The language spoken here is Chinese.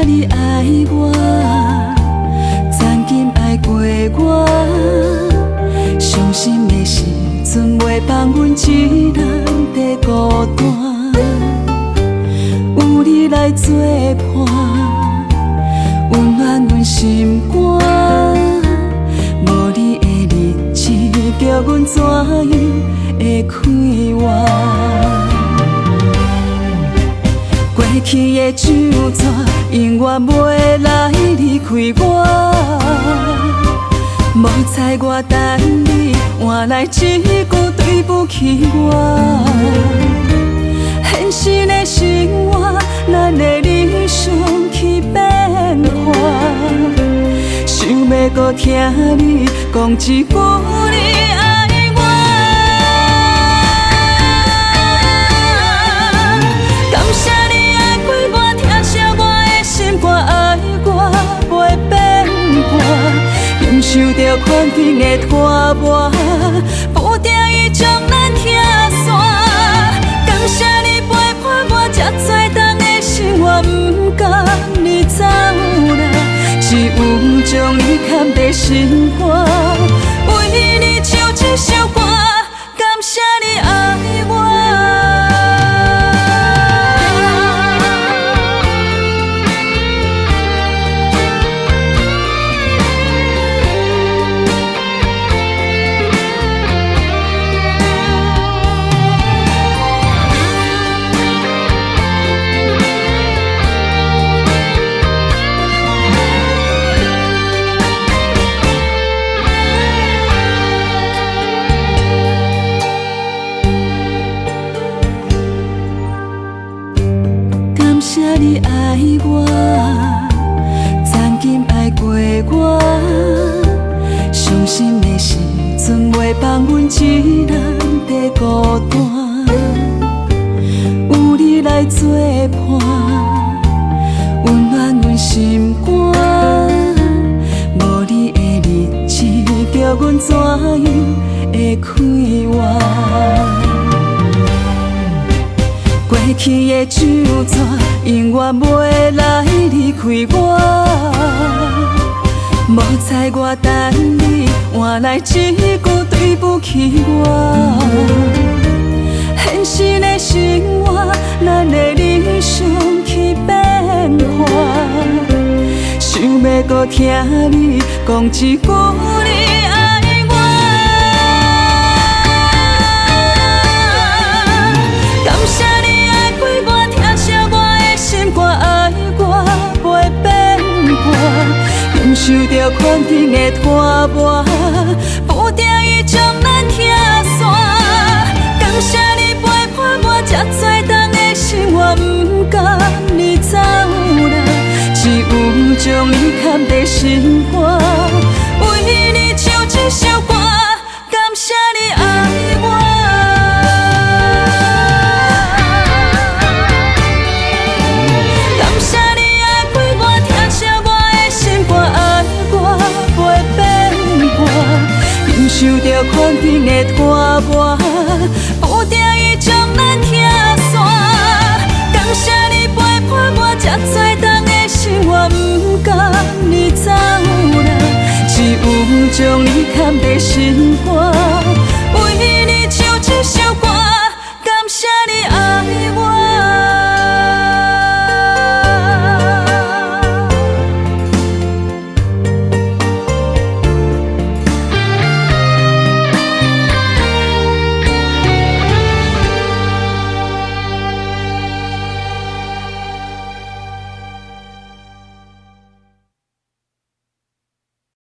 你爱我，曾经爱过我，伤心的时阵袂放阮一人在孤单，有你来作伴，温暖阮心肝。无你的日子，叫阮怎样会快活？过去的旧纸，永远袂来离开我。无采我等你换来一句对不起我。现实的生活，咱的理想去变化。想要搁听你讲一句你爱我，感谢你爱过我，疼惜我的心肝，爱我袂变卦，忍受着环境的拖磨，不定伊将咱拆散。感谢你陪伴我这多冬的生活，不甘你走啦。只有将你藏在心肝，为你唱这首歌，感谢你爱我。感谢你爱我，曾经爱过我，伤心的时阵袂放阮一人在孤单，有你来作伴，温暖阮心肝。无你的日子，叫阮怎样会快活？过去的旧纸，永远袂来离开我。无采我等你换来一句对不起我。现实的生活，咱的理想去变化。想要搁听你讲一句你爱我，感谢你。爱我袂变卦，忍受着环境的拖磨，不定伊将咱拆散。感谢你陪伴我这多冬的生活，不甘你走啦。只有将你藏在心肝，为你唱这首歌，感谢你爱我。受着环境的拖磨，不定伊将咱拆散。感谢你陪伴我这多冬的生活，不甘你走啦。只有将你藏